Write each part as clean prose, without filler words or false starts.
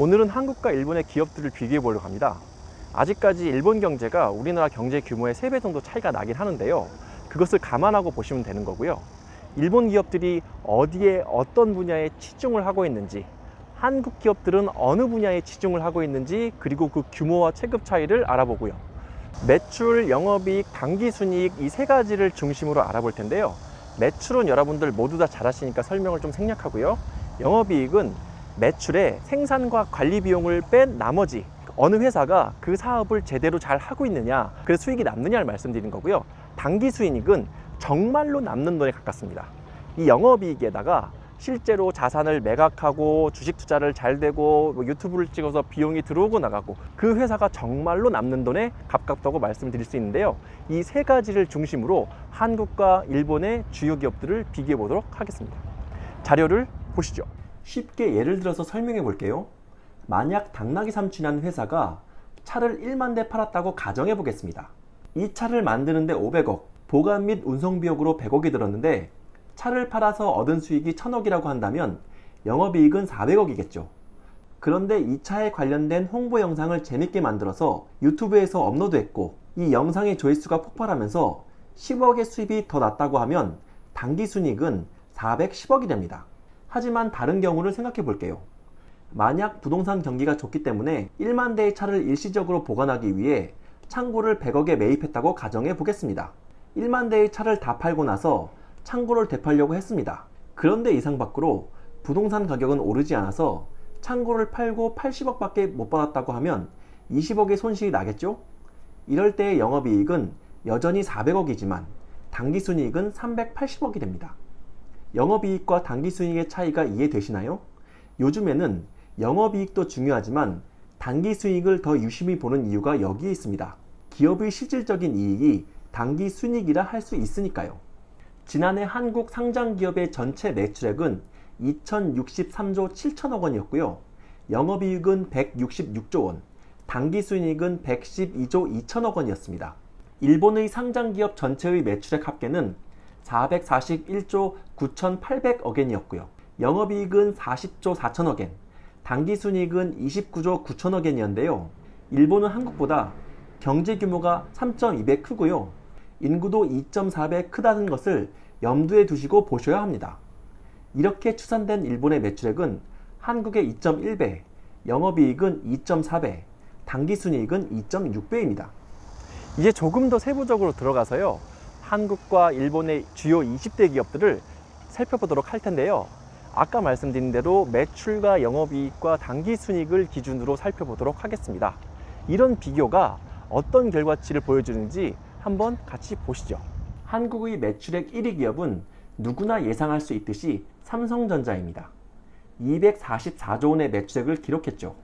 오늘은 한국과 일본의 기업들을 비교해 보려고 합니다. 아직까지 일본 경제가 우리나라 경제 규모의 3배 정도 차이가 나긴 하는데요. 그것을 감안하고 보시면 되는 거고요. 일본 기업들이 어디에 어떤 분야에 치중을 하고 있는지, 한국 기업들은 어느 분야에 치중을 하고 있는지, 그리고 그 규모와 체급 차이를 알아보고요. 매출, 영업이익, 당기순이익 이 세 가지를 중심으로 알아볼 텐데요. 매출은 여러분들 모두 다 잘 아시니까 설명을 좀 생략하고요. 영업이익은 매출에 생산과 관리 비용을 뺀 나머지 어느 회사가 그 사업을 제대로 잘 하고 있느냐, 그래서 수익이 남느냐를 말씀드린 거고요. 당기순이익은 정말로 남는 돈에 가깝습니다. 이 영업이익에다가 실제로 자산을 매각하고 주식 투자를 잘 되고 유튜브를 찍어서 비용이 들어오고 나가고 그 회사가 정말로 남는 돈에 가깝다고 말씀드릴 수 있는데요. 이 세 가지를 중심으로 한국과 일본의 주요 기업들을 비교해 보도록 하겠습니다. 자료를 보시죠. 쉽게 예를 들어서 설명해 볼게요. 만약 당나귀 삼촌이라는 회사가 차를 1만 대 팔았다고 가정해 보겠습니다. 이 차를 만드는데 500억, 보관 및 운송 비용으로 100억이 들었는데 차를 팔아서 얻은 수익이 1000억이라고 한다면 영업이익은 400억이겠죠. 그런데 이 차에 관련된 홍보 영상을 재밌게 만들어서 유튜브에서 업로드했고 이 영상의 조회수가 폭발하면서 10억의 수입이 더 났다고 하면 당기순이익은 410억이 됩니다. 하지만 다른 경우를 생각해 볼게요. 만약 부동산 경기가 좋기 때문에 1만 대의 차를 일시적으로 보관하기 위해 창고를 100억에 매입했다고 가정해 보겠습니다. 1만 대의 차를 다 팔고 나서 창고를 되팔려고 했습니다. 그런데 이상 밖으로 부동산 가격은 오르지 않아서 창고를 팔고 80억 밖에 못 받았다고 하면 20억의 손실이 나겠죠? 이럴 때의 영업이익은 여전히 400억이지만 당기순이익은 380억이 됩니다. 영업이익과 당기순이익의 차이가 이해되시나요? 요즘에는 영업이익도 중요하지만 당기순이익을 더 유심히 보는 이유가 여기에 있습니다. 기업의 실질적인 이익이 당기순이익이라 할 수 있으니까요. 지난해 한국 상장기업의 전체 매출액은 2063조 7천억 원이었고요. 영업이익은 166조 원, 당기순이익은 112조 2천억 원이었습니다. 일본의 상장기업 전체의 매출액 합계는 441조 9,800억엔이었고요. 영업이익은 40조 4천억엔, 당기순이익은 29조 9천억엔이었는데요. 일본은 한국보다 경제 규모가 3.2배 크고요. 인구도 2.4배 크다는 것을 염두에 두시고 보셔야 합니다. 이렇게 추산된 일본의 매출액은 한국의 2.1배, 영업이익은 2.4배, 당기순이익은 2.6배입니다. 이제 조금 더 세부적으로 들어가서요. 한국과 일본의 주요 20대 기업들을 살펴보도록 할 텐데요. 아까 말씀드린 대로 매출과 영업이익과 당기순이익을 기준으로 살펴보도록 하겠습니다. 이런 비교가 어떤 결과치를 보여주는지 한번 같이 보시죠. 한국의 매출액 1위 기업은 누구나 예상할 수 있듯이 삼성전자입니다. 244조 원의 매출액을 기록했죠.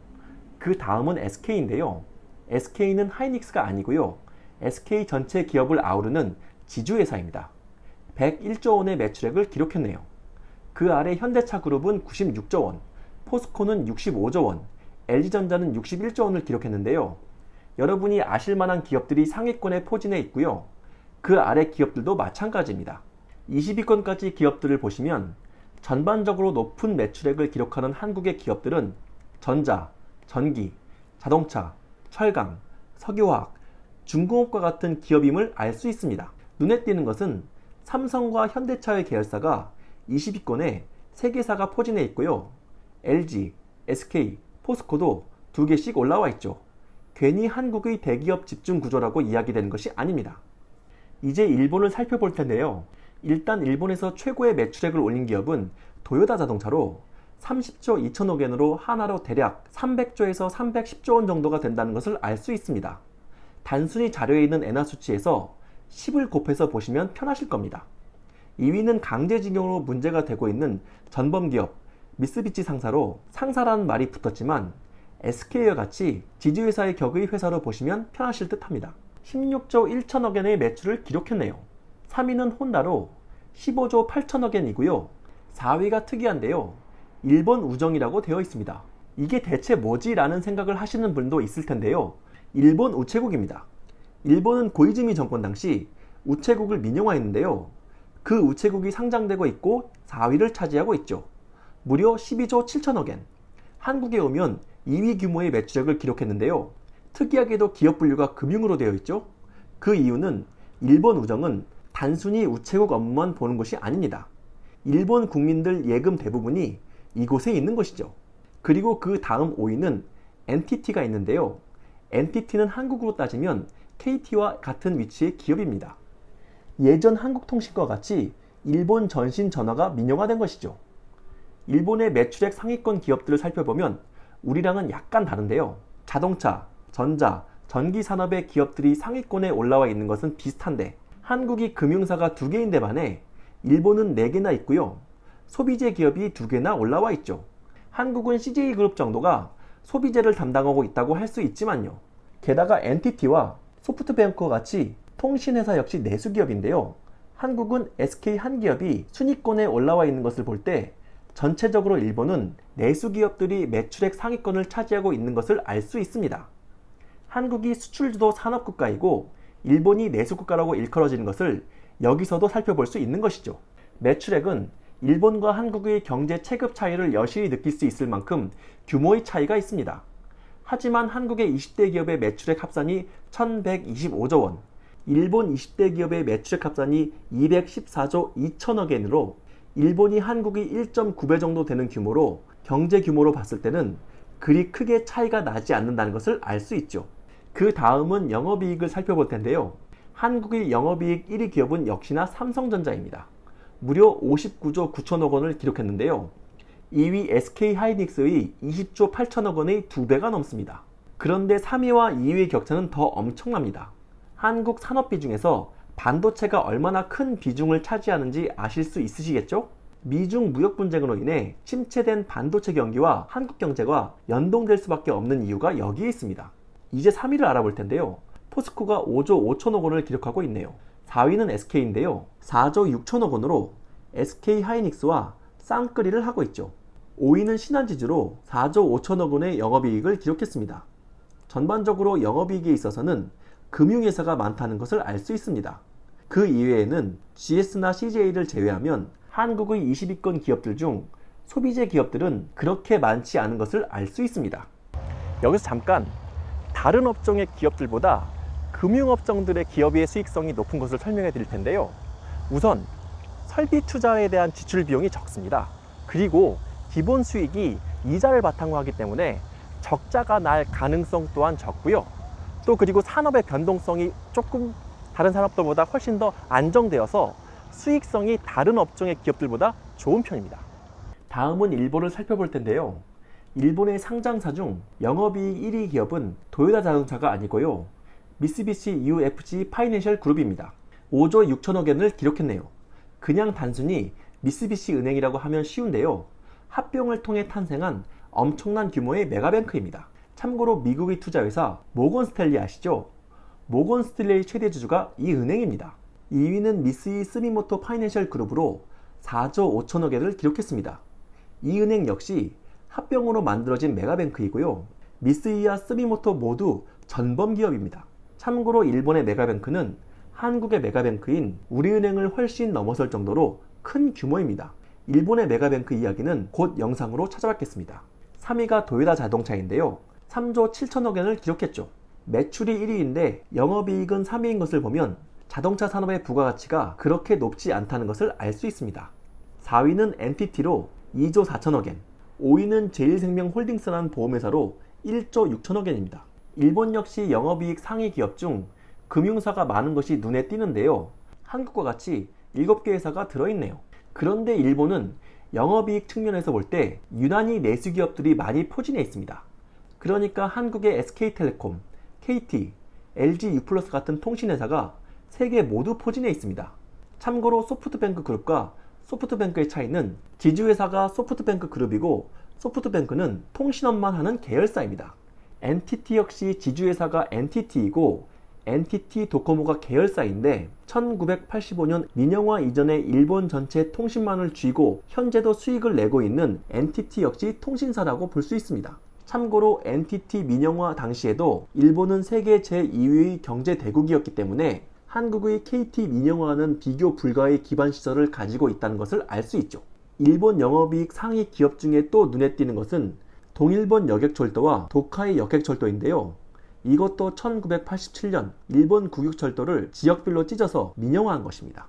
그 다음은 SK인데요. SK는 하이닉스가 아니고요. SK 전체 기업을 아우르는 지주회사입니다. 101조 원의 매출액을 기록했네요. 그 아래 현대차 그룹은 96조 원, 포스코는 65조 원, LG전자는 61조 원을 기록했는데요. 여러분이 아실만한 기업들이 상위권에 포진해 있고요. 그 아래 기업들도 마찬가지입니다. 20위권까지 기업들을 보시면 전반적으로 높은 매출액을 기록하는 한국의 기업들은 전자, 전기, 자동차, 철강, 석유화학, 중공업과 같은 기업임을 알 수 있습니다. 눈에 띄는 것은 삼성과 현대차의 계열사가 20위권에 3개사가 포진해 있고요. LG, SK, 포스코도 2개씩 올라와 있죠. 괜히 한국의 대기업 집중 구조라고 이야기되는 것이 아닙니다. 이제 일본을 살펴볼 텐데요. 일단 일본에서 최고의 매출액을 올린 기업은 도요타 자동차로 30조 2천억엔으로 하나로 대략 300조에서 310조 원 정도가 된다는 것을 알 수 있습니다. 단순히 자료에 있는 엔화 수치에서 10을 곱해서 보시면 편하실 겁니다. 2위는 강제징용으로 문제가 되고 있는 전범기업 미쓰비시 상사로 상사라는 말이 붙었지만 SK와 같이 지주회사의 격의 회사로 보시면 편하실 듯 합니다. 16조 1천억엔의 매출을 기록했네요. 3위는 혼다로 15조 8천억엔이고요. 4위가 특이한데요. 일본 우정이라고 되어 있습니다. 이게 대체 뭐지? 라는 생각을 하시는 분도 있을 텐데요. 일본 우체국입니다. 일본은 고이즈미 정권 당시 우체국을 민영화했는데요. 그 우체국이 상장되고 있고 4위를 차지하고 있죠. 무려 12조 7천억엔. 한국에 오면 2위 규모의 매출액을 기록했는데요. 특이하게도 기업 분류가 금융으로 되어 있죠. 그 이유는 일본 우정은 단순히 우체국 업무만 보는 것이 아닙니다. 일본 국민들 예금 대부분이 이곳에 있는 것이죠. 그리고 그 다음 5위는 NTT가 있는데요. NTT는 한국으로 따지면 KT와 같은 위치의 기업입니다. 예전 한국통신과 같이 일본 전신 전화가 민영화된 것이죠. 일본의 매출액 상위권 기업들을 살펴보면 우리랑은 약간 다른데요. 자동차, 전자, 전기 산업의 기업들이 상위권에 올라와 있는 것은 비슷한데 한국이 금융사가 2개인데 반해 일본은 4개나 있고요. 소비재 기업이 2개나 올라와 있죠. 한국은 CJ그룹 정도가 소비재를 담당하고 있다고 할 수 있지만요. 게다가 NTT와 소프트뱅크와 같이 통신회사 역시 내수기업인데요. 한국은 SK 한기업이 순위권에 올라와 있는 것을 볼 때 전체적으로 일본은 내수기업들이 매출액 상위권을 차지하고 있는 것을 알 수 있습니다. 한국이 수출주도 산업국가이고 일본이 내수국가라고 일컬어지는 것을 여기서도 살펴볼 수 있는 것이죠. 매출액은 일본과 한국의 경제 체급 차이를 여실히 느낄 수 있을 만큼 규모의 차이가 있습니다. 하지만 한국의 20대 기업의 매출액 합산이 1125조 원, 일본 20대 기업의 매출액 합산이 214조 2천억 엔으로 일본이 한국이 1.9배 정도 되는 규모로 경제 규모로 봤을 때는 그리 크게 차이가 나지 않는다는 것을 알 수 있죠. 그 다음은 영업이익을 살펴볼 텐데요. 한국의 영업이익 1위 기업은 역시나 삼성전자입니다. 무려 59조 9천억 원을 기록했는데요. 2위 SK하이닉스의 20조 8천억 원의 2배가 넘습니다. 그런데 3위와 2위의 격차는 더 엄청납니다. 한국 산업비 중에서 반도체가 얼마나 큰 비중을 차지하는지 아실 수 있으시겠죠? 미중 무역 분쟁으로 인해 침체된 반도체 경기와 한국 경제가 연동될 수밖에 없는 이유가 여기에 있습니다. 이제 3위를 알아볼 텐데요. 포스코가 5조 5천억 원을 기록하고 있네요. 4위는 SK인데요. 4조 6천억 원으로 SK하이닉스와 쌍끌이를 하고 있죠. 5위는 신한지주로 4조 5천억 원의 영업이익을 기록했습니다. 전반적으로 영업이익에 있어서는 금융회사가 많다는 것을 알 수 있습니다. 그 이외에는 GS나 CJ를 제외하면 한국의 20위권 기업들 중 소비재 기업들은 그렇게 많지 않은 것을 알 수 있습니다. 여기서 잠깐 다른 업종의 기업들보다 금융업종들의 기업의 수익성이 높은 것을 설명해 드릴 텐데요. 우선 설비 투자에 대한 지출 비용이 적습니다. 그리고 기본 수익이 이자를 바탕으로 하기 때문에 적자가 날 가능성 또한 적고요. 또 그리고 산업의 변동성이 조금 다른 산업들보다 훨씬 더 안정되어서 수익성이 다른 업종의 기업들보다 좋은 편입니다. 다음은 일본을 살펴볼 텐데요. 일본의 상장사 중 영업이익 1위 기업은 도요타 자동차가 아니고요. 미쓰비시 UFJ 파이낸셜 그룹입니다. 5조 6천억 엔을 기록했네요. 그냥 단순히 미쓰비시 은행이라고 하면 쉬운데요. 합병을 통해 탄생한 엄청난 규모의 메가뱅크입니다. 참고로 미국의 투자회사 모건 스탠리 아시죠? 모건 스탠리의 최대 주주가 이 은행입니다. 2위는 미쓰이 스미모토 파이낸셜 그룹으로 4조 5천억 엔을 기록했습니다. 이 은행 역시 합병으로 만들어진 메가뱅크이고요. 미쓰이와 스미모토 모두 전범 기업입니다. 참고로 일본의 메가뱅크는 한국의 메가뱅크인 우리은행을 훨씬 넘어설 정도로 큰 규모입니다. 일본의 메가뱅크 이야기는 곧 영상으로 찾아뵙겠습니다. 3위가 도요타 자동차인데요. 3조 7천억 엔을 기록했죠. 매출이 1위인데 영업이익은 3위인 것을 보면 자동차 산업의 부가가치가 그렇게 높지 않다는 것을 알 수 있습니다. 4위는 NTT로 2조 4천억 엔, 5위는 제일생명홀딩스라는 보험회사로 1조 6천억 엔입니다. 일본 역시 영업이익 상위 기업 중 금융사가 많은 것이 눈에 띄는데요. 한국과 같이 7개 회사가 들어있네요. 그런데 일본은 영업이익 측면에서 볼 때 유난히 내수기업들이 많이 포진해 있습니다. 그러니까 한국의 SK텔레콤, KT, LG U+ 같은 통신회사가 3개 모두 포진해 있습니다. 참고로 소프트뱅크 그룹과 소프트뱅크의 차이는 지주회사가 소프트뱅크 그룹이고 소프트뱅크는 통신업만 하는 계열사입니다. NTT 역시 지주회사가 NTT이고 NTT 도코모가 계열사인데 1985년 민영화 이전에 일본 전체 통신망을 쥐고 현재도 수익을 내고 있는 NTT 역시 통신사라고 볼 수 있습니다. 참고로 NTT 민영화 당시에도 일본은 세계 제2위의 경제 대국이었기 때문에 한국의 KT 민영화는 비교 불가의 기반 시설을 가지고 있다는 것을 알 수 있죠. 일본 영업이익 상위 기업 중에 또 눈에 띄는 것은 동일본 여객철도와 도카이 여객철도인데요. 이것도 1987년 일본 국유철도를 지역별로 찢어서 민영화한 것입니다.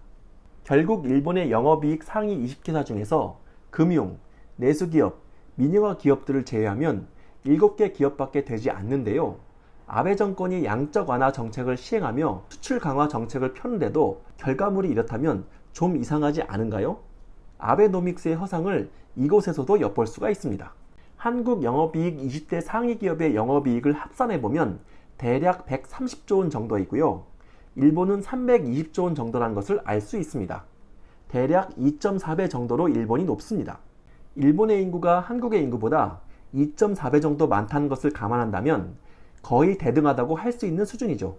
결국 일본의 영업이익 상위 20개사 중에서 금융, 내수기업, 민영화 기업들을 제외하면 7개 기업밖에 되지 않는데요. 아베 정권이 양적 완화 정책을 시행하며 수출 강화 정책을 펴는데도 결과물이 이렇다면 좀 이상하지 않은가요? 아베노믹스의 허상을 이곳에서도 엿볼 수가 있습니다. 한국 영업이익 20대 상위 기업의 영업이익을 합산해보면 대략 130조 원 정도이고요. 일본은 320조 원 정도라는 것을 알 수 있습니다. 대략 2.4배 정도로 일본이 높습니다. 일본의 인구가 한국의 인구보다 2.4배 정도 많다는 것을 감안한다면 거의 대등하다고 할 수 있는 수준이죠.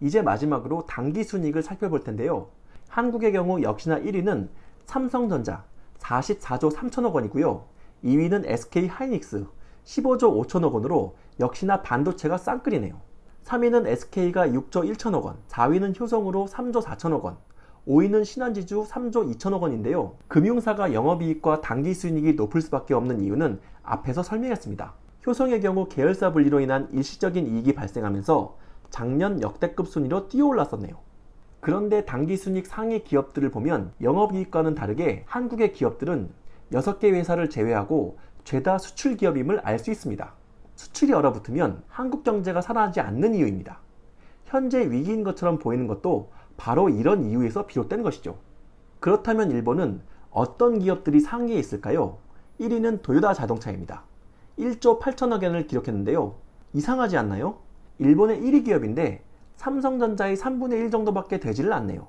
이제 마지막으로 당기순이익을 살펴볼 텐데요. 한국의 경우 역시나 1위는 삼성전자 44조 3천억 원이고요. 2위는 SK하이닉스 15조 5천억 원으로 역시나 반도체가 쌍끌이네요. 3위는 SK가 6조 1천억 원, 4위는 효성으로 3조 4천억 원, 5위는 신한지주 3조 2천억 원인데요. 금융사가 영업이익과 당기순이익이 높을 수밖에 없는 이유는 앞에서 설명했습니다. 효성의 경우 계열사 분리로 인한 일시적인 이익이 발생하면서 작년 역대급 순위로 뛰어올랐었네요. 그런데 당기순이익 상위 기업들을 보면 영업이익과는 다르게 한국의 기업들은 6개 회사를 제외하고 죄다 수출 기업임을 알 수 있습니다. 수출이 얼어붙으면 한국 경제가 살아나지 않는 이유입니다. 현재 위기인 것처럼 보이는 것도 바로 이런 이유에서 비롯된 것이죠. 그렇다면 일본은 어떤 기업들이 상위에 있을까요? 1위는 도요타 자동차입니다. 1조 8천억 엔을 기록했는데요. 이상하지 않나요? 일본의 1위 기업인데 삼성전자의 3분의 1 정도밖에 되지를 않네요.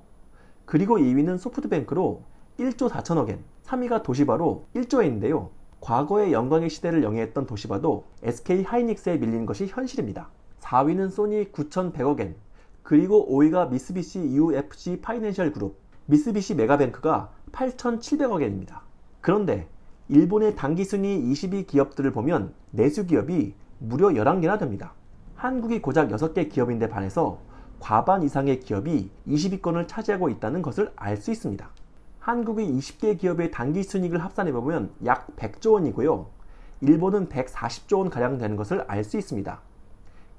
그리고 2위는 소프트뱅크로 1조 4천억 엔, 3위가 도시바로 1조 엔인데요. 과거의 영광의 시대를 영위했던 도시바도 SK하이닉스에 밀린 것이 현실입니다. 4위는 소니 9,100억 엔, 그리고 5위가 미쓰비시 UFC 파이낸셜 그룹, 미쓰비시 메가뱅크가 8,700억 엔입니다. 그런데 일본의 당기순위 20위 기업들을 보면 내수기업이 무려 11개나 됩니다. 한국이 고작 6개 기업인데 반해서 과반 이상의 기업이 20위권을 차지하고 있다는 것을 알 수 있습니다. 한국의 20개 기업의 당기순이익을 합산해보면 약 100조 원이고요. 일본은 140조 원가량 되는 것을 알 수 있습니다.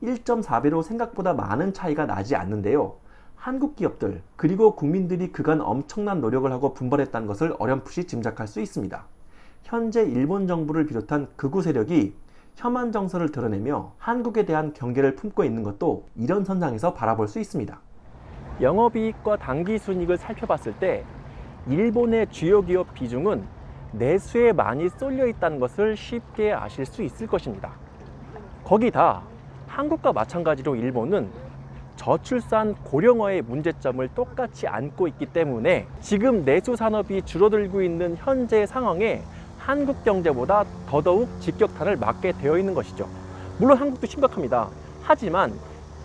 1.4배로 생각보다 많은 차이가 나지 않는데요. 한국 기업들 그리고 국민들이 그간 엄청난 노력을 하고 분발했다는 것을 어렴풋이 짐작할 수 있습니다. 현재 일본 정부를 비롯한 극우 세력이 혐한 정서를 드러내며 한국에 대한 경계를 품고 있는 것도 이런 선상에서 바라볼 수 있습니다. 영업이익과 당기순이익을 살펴봤을 때 일본의 주요 기업 비중은 내수에 많이 쏠려 있다는 것을 쉽게 아실 수 있을 것입니다. 거기다 한국과 마찬가지로 일본은 저출산 고령화의 문제점을 똑같이 안고 있기 때문에 지금 내수 산업이 줄어들고 있는 현재 상황에 한국 경제보다 더더욱 직격탄을 맞게 되어 있는 것이죠. 물론 한국도 심각합니다. 하지만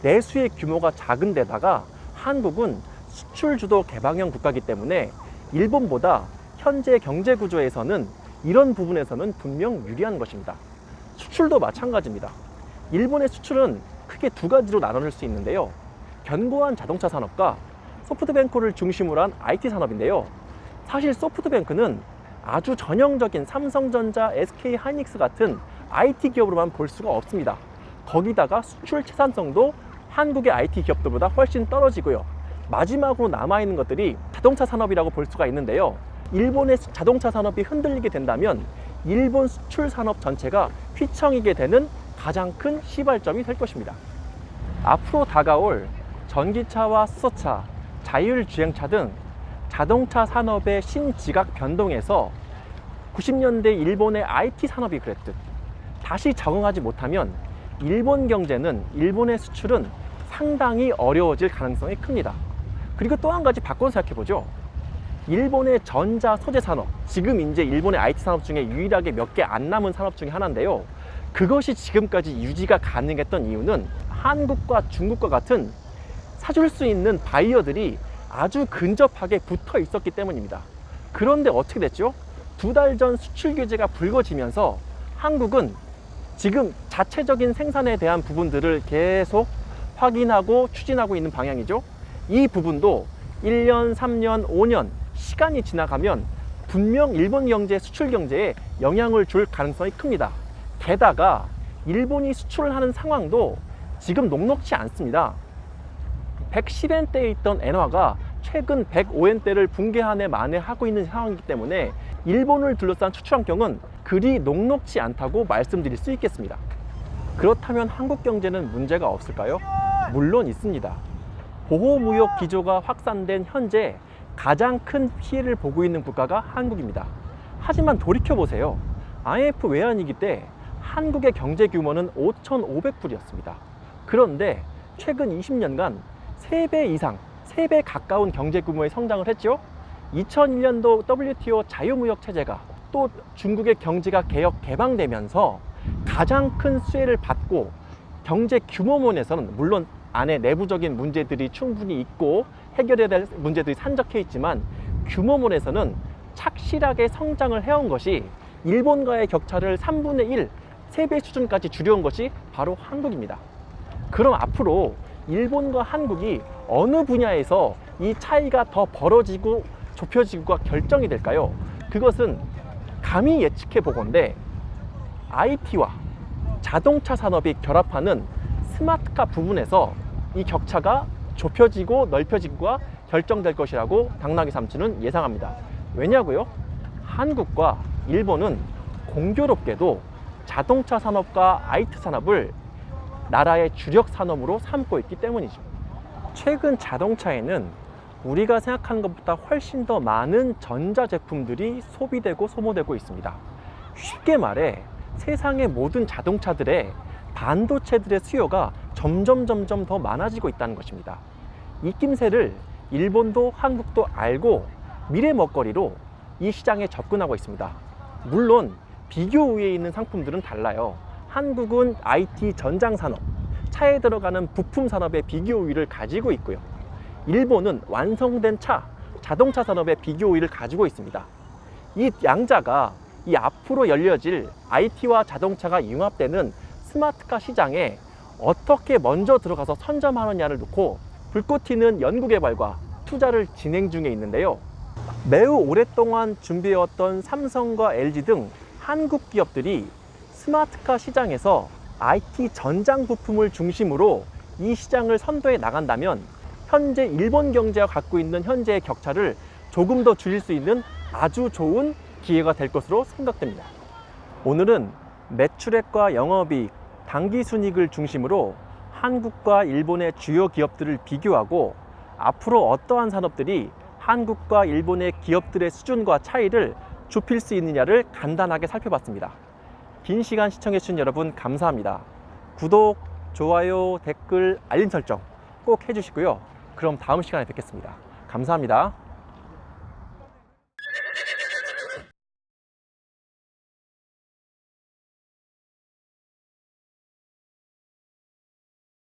내수의 규모가 작은 데다가 한국은 수출 주도 개방형 국가이기 때문에 일본보다 현재 경제 구조에서는 이런 부분에서는 분명 유리한 것입니다. 수출도 마찬가지입니다. 일본의 수출은 크게 두 가지로 나눠질 수 있는데요. 견고한 자동차 산업과 소프트뱅크를 중심으로 한 IT 산업인데요. 사실 소프트뱅크는 아주 전형적인 삼성전자, SK하이닉스 같은 IT 기업으로만 볼 수가 없습니다. 거기다가 수출 채산성도 한국의 IT 기업들보다 훨씬 떨어지고요. 마지막으로 남아있는 것들이 자동차 산업이라고 볼 수가 있는데요. 일본의 자동차 산업이 흔들리게 된다면 일본 수출 산업 전체가 휘청이게 되는 가장 큰 시발점이 될 것입니다. 앞으로 다가올 전기차와 수소차, 자율주행차 등 자동차 산업의 신지각 변동에서 90년대 일본의 IT 산업이 그랬듯 다시 적응하지 못하면 일본 경제는, 일본의 수출은 상당히 어려워질 가능성이 큽니다. 그리고 또 한 가지 바꿔서 생각해보죠. 일본의 전자 소재 산업, 지금 이제 일본의 IT 산업 중에 유일하게 몇 개 안 남은 산업 중에 하나인데요. 그것이 지금까지 유지가 가능했던 이유는 한국과 중국과 같은 사줄 수 있는 바이어들이 아주 근접하게 붙어 있었기 때문입니다. 그런데 어떻게 됐죠? 2달 전 수출 규제가 불거지면서 한국은 지금 자체적인 생산에 대한 부분들을 계속 확인하고 추진하고 있는 방향이죠. 이 부분도 1년, 3년, 5년 시간이 지나가면 분명 일본 경제, 수출 경제에 영향을 줄 가능성이 큽니다. 게다가 일본이 수출을 하는 상황도 지금 녹록치 않습니다. 110엔대에 있던 엔화가 최근 105엔대를 붕괴 한 해 만에 하고 있는 상황이기 때문에 일본을 둘러싼 수출 환경은 그리 녹록치 않다고 말씀드릴 수 있겠습니다. 그렇다면 한국 경제는 문제가 없을까요? 물론 있습니다. 보호무역 기조가 확산된 현재 가장 큰 피해를 보고 있는 국가가 한국입니다. 하지만 돌이켜보세요. IMF 외환위기 때 한국의 경제 규모는 5,500불이었습니다. 그런데 최근 20년간 3배 이상, 3배 가까운 경제 규모의 성장을 했죠. 2001년도 WTO 자유무역 체제가 또 중국의 경제가 개방되면서 가장 큰 수혜를 받고 경제 규모면에서는 물론 안에 내부적인 문제들이 충분히 있고 해결해야 될 문제들이 산적해 있지만 규모면에서는 착실하게 성장을 해온 것이 일본과의 격차를 3분의 1, 3배 수준까지 줄여온 것이 바로 한국입니다. 그럼 앞으로 일본과 한국이 어느 분야에서 이 차이가 더 벌어지고 좁혀지고가 결정이 될까요? 그것은 감히 예측해 보건대 IT와 자동차 산업이 결합하는 스마트카 부분에서 이 격차가 좁혀지고 넓혀지고가 결정될 것이라고 당나귀 삼촌은 예상합니다. 왜냐고요? 한국과 일본은 공교롭게도 자동차 산업과 IT 산업을 나라의 주력 산업으로 삼고 있기 때문이죠. 최근 자동차에는 우리가 생각하는 것보다 훨씬 더 많은 전자제품들이 소비되고 소모되고 있습니다. 쉽게 말해 세상의 모든 자동차들의 반도체들의 수요가 점점 더 많아지고 있다는 것입니다. 이 낌새를 일본도 한국도 알고 미래 먹거리로 이 시장에 접근하고 있습니다. 물론 비교 우위에 있는 상품들은 달라요. 한국은 IT 전장산업, 차에 들어가는 부품 산업의 비교 우위를 가지고 있고요. 일본은 완성된 차, 자동차 산업의 비교 우위를 가지고 있습니다. 이 양자가 이 앞으로 열려질 IT와 자동차가 융합되는 스마트카 시장에 어떻게 먼저 들어가서 선점하느냐를 놓고 불꽃 튀는 연구개발과 투자를 진행 중에 있는데요. 매우 오랫동안 준비해왔던 삼성과 LG 등 한국 기업들이 스마트카 시장에서 IT 전장 부품을 중심으로 이 시장을 선도해 나간다면 현재 일본 경제가 갖고 있는 현재의 격차를 조금 더 줄일 수 있는 아주 좋은 기회가 될 것으로 생각됩니다. 오늘은 매출액과 영업이익, 당기순이익을 중심으로 한국과 일본의 주요 기업들을 비교하고 앞으로 어떠한 산업들이 한국과 일본의 기업들의 수준과 차이를 좁힐 수 있느냐를 간단하게 살펴봤습니다. 긴 시간 시청해주신 여러분 감사합니다. 구독, 좋아요, 댓글, 알림 설정 꼭 해주시고요. 그럼 다음 시간에 뵙겠습니다. 감사합니다.